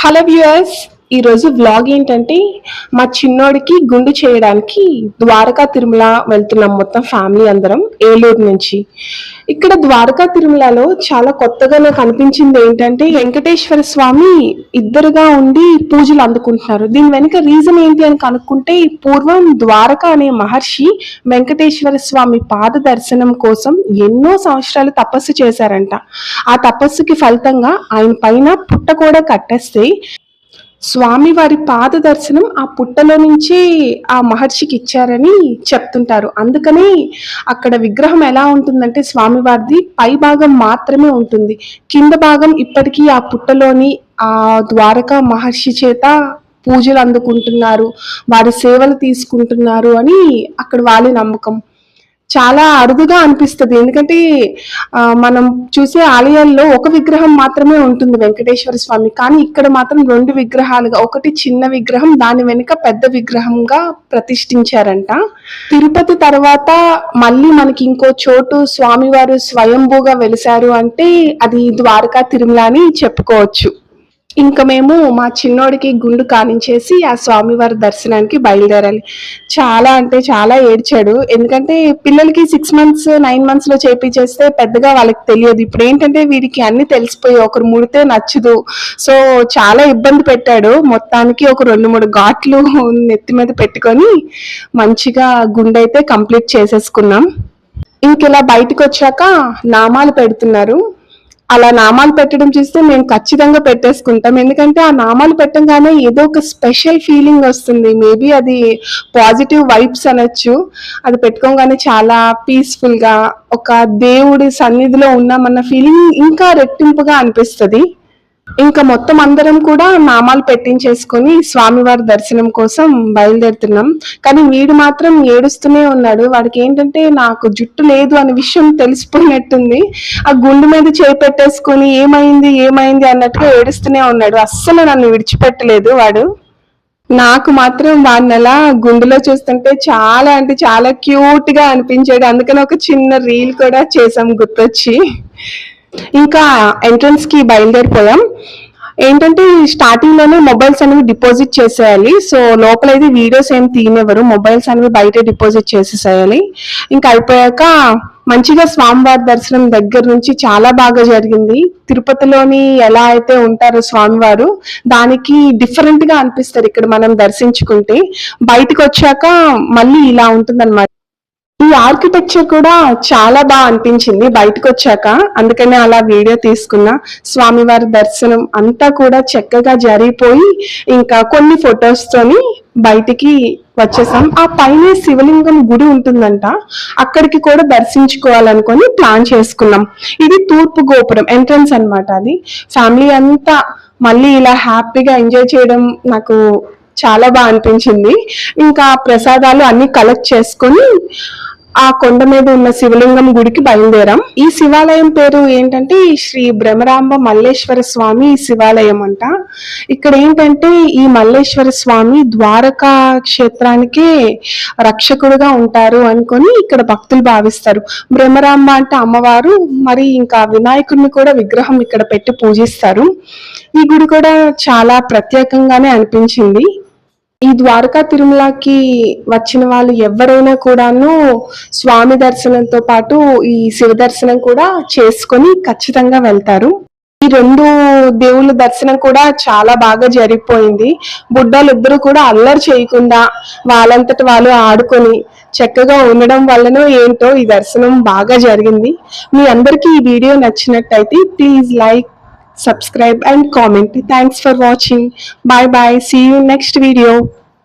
Hello viewers, ఈరోజు vlog ఏంటంటే మా చిన్నోడికి గుండు చేయడానికి ద్వారకా తిరుమల వెళ్తున్నాం. మొత్తం ఫ్యామిలీ అందరం ఏలూరు నుంచి. ఇక్కడ ద్వారకా తిరుమలలో చాలా కొత్తగా నాకు అనిపించింది ఏంటంటే వెంకటేశ్వర స్వామి ఇద్దరుగా ఉండి పూజలు అందుకుంటున్నారు. దీని వెనుక రీజన్ ఏంటి అని కనుక్కుంటే, పూర్వం ద్వారక అనే మహర్షి వెంకటేశ్వర స్వామి పాద దర్శనం కోసం ఎన్నో సంవత్సరాలు తపస్సు చేశారంట. ఆ తపస్సుకి ఫలితంగా ఆయన పైన పుట్ట కూడా కట్టేస్తే స్వామివారి పాద దర్శనం ఆ పుట్టలో నుంచి ఆ మహర్షికి ఇచ్చారని చెప్తుంటారు. అందుకని అక్కడ విగ్రహం ఎలా ఉంటుందంటే స్వామివారిది పై భాగం మాత్రమే ఉంటుంది. కింద భాగం ఇప్పటికీ ఆ పుట్టలోని ఆ ద్వారకా మహర్షి చేత పూజలు అందుకుంటున్నారు, వారి సేవలు తీసుకుంటున్నారు అని అక్కడ వాళ్ళ నమ్మకం. చాలా అరుదుగా అనిపిస్తుంది. ఎందుకంటే మనం చూసే ఆలయాల్లో ఒక విగ్రహం మాత్రమే ఉంటుంది వెంకటేశ్వర స్వామి, కానీ ఇక్కడ మాత్రం రెండు విగ్రహాలుగా, ఒకటి చిన్న విగ్రహం, దాని వెనుక పెద్ద విగ్రహంగా ప్రతిష్ఠించారంట. తిరుపతి తర్వాత మళ్ళీ మనకి ఇంకో చోటు స్వామివారు స్వయంభూగా వెలిశారు అంటే అది ద్వారకా తిరుమల అని చెప్పుకోవచ్చు. ఇంకా మేము మా చిన్నోడికి గుండు కానించేసి ఆ స్వామివారి దర్శనానికి బయలుదేరాలి. చాలా అంటే చాలా ఏడ్చాడు. ఎందుకంటే పిల్లలకి 6 months 9 months లో చేపించేస్తే పెద్దగా వాళ్ళకి తెలియదు. ఇప్పుడు ఏంటంటే వీడికి అన్ని తెలిసిపోయి ఒకరు ముడితే నచ్చదు. సో చాలా ఇబ్బంది పెట్టాడు. మొత్తానికి ఒక 2-3 ఘాట్లు నెత్తి మీద పెట్టుకొని మంచిగా గుండె అయితే కంప్లీట్ చేసేసుకున్నాం. ఇంకెలా బయటకు వచ్చాక నామాలు పెడుతున్నారు. అలా నామాలు పెట్టడం చూస్తే మేము ఖచ్చితంగా పెట్టేసుకుంటాం. ఎందుకంటే ఆ నామాలు పెట్టంగానే ఏదో ఒక స్పెషల్ ఫీలింగ్ వస్తుంది. మేబీ అది పాజిటివ్ వైబ్స్ అనొచ్చు. అది పెట్టుకోగానే చాలా పీస్ఫుల్ గా ఒక దేవుడి సన్నిధిలో ఉన్నామన్న ఫీలింగ్ ఇంకా రెట్టింపుగా అనిపిస్తుంది. ఇంకా మొత్తం అందరం కూడా నామాలు పెట్టించేసుకొని స్వామివారి దర్శనం కోసం బయలుదేరుతున్నాం. కానీ వీడు మాత్రం ఏడుస్తూనే ఉన్నాడు. వాడికి ఏంటంటే నాకు జుట్టు లేదు అనే విషయం తెలిసిపోయినట్టుంది. ఆ గుండు మీద చేయి పెట్టేసుకొని ఏమైంది ఏమైంది అన్నట్టుగా ఏడుస్తూనే ఉన్నాడు. అస్సలు నన్ను విడిచిపెట్టలేదు వాడు. నాకు మాత్రం వాడిని అలా గుండెలో చూస్తుంటే చాలా అంటే చాలా క్యూట్ గా అనిపించాడు. అందుకని ఒక చిన్న రీల్ కూడా చేసాం గుర్తొచ్చి. ఇంకా ఎంట్రన్స్ కి బయలుదేరిపోయాం. ఏంటంటే స్టార్టింగ్ లోనే మొబైల్స్ అనేవి డిపాజిట్ చేసేయాలి. సో లోపలైతే వీడియోస్ ఏం తీయనివ్వరు, మొబైల్స్ అనేవి బయట డిపాజిట్ చేసేసేయాలి. ఇంకా అయిపోయాక మంచిగా స్వామివారి దర్శనం దగ్గర నుంచి చాలా బాగా జరిగింది. తిరుపతిలోని ఎలా అయితే ఉంటారో స్వామివారు దానికి డిఫరెంట్ గా అనిపిస్తారు ఇక్కడ మనం దర్శించుకుంటే. బయటకు వచ్చాక మళ్ళీ ఇలా ఉంటుందన్నమాట. ఈ ఆర్కిటెక్చర్ కూడా చాలా బాగా అనిపించింది బయటకు వచ్చాక. అందుకనే అలా వీడియో తీసుకున్నా. స్వామివారి దర్శనం అంతా కూడా చక్కగా జరిగిపోయి ఇంకా కొన్ని ఫొటోస్ తోని బయటికి వచ్చేసాం. ఆ పైన శివలింగం గుడి ఉంటుందంట, అక్కడికి కూడా దర్శించుకోవాలనుకొని ప్లాన్ చేసుకున్నాం. ఇది తూర్పు గోపురం ఎంట్రన్స్ అన్నమాట. అది ఫ్యామిలీ అంతా మళ్ళీ ఇలా హ్యాపీగా ఎంజాయ్ చేయడం నాకు చాలా బాగా అనిపించింది. ఇంకా ప్రసాదాలు అన్ని కలెక్ట్ చేసుకొని ఆ కొండ మీద ఉన్న శివలింగం గుడికి బయలుదేరాం. ఈ శివాలయం పేరు ఏంటంటే శ్రీ బ్రహ్మరాంబ మల్లేశ్వర స్వామి శివాలయం అంట. ఇక్కడ ఏంటంటే ఈ మల్లేశ్వర స్వామి ద్వారకా క్షేత్రానికే రక్షకుడుగా ఉంటారు అనుకొని ఇక్కడ భక్తులు భావిస్తారు. బ్రహ్మరాంబ అంటే అమ్మవారు, మరి ఇంకా వినాయకుడిని కూడా విగ్రహం ఇక్కడ పెట్టి పూజిస్తారు. ఈ గుడి కూడా చాలా ప్రత్యేకంగానే అనిపించింది. ఈ ద్వారకా తిరుమలకి వచ్చిన వాళ్ళు ఎవరైనా కూడాను స్వామి దర్శనంతో పాటు ఈ శివ దర్శనం కూడా చేసుకొని ఖచ్చితంగా వెళ్తారు. ఈ 2 దేవుళ్ళ దర్శనం కూడా చాలా బాగా జరిగిపోయింది. బుడ్డలు ఇద్దరు కూడా అల్లరి చేయకుండా వాళ్ళంతటి వాళ్ళు ఆడుకొని చక్కగా ఉండడం వల్లనో ఏంటో ఈ దర్శనం బాగా జరిగింది. మీ అందరికీ ఈ వీడియో నచ్చినట్టయితే please like, subscribe and comment. Thanks for watching. Bye bye. See you in next video.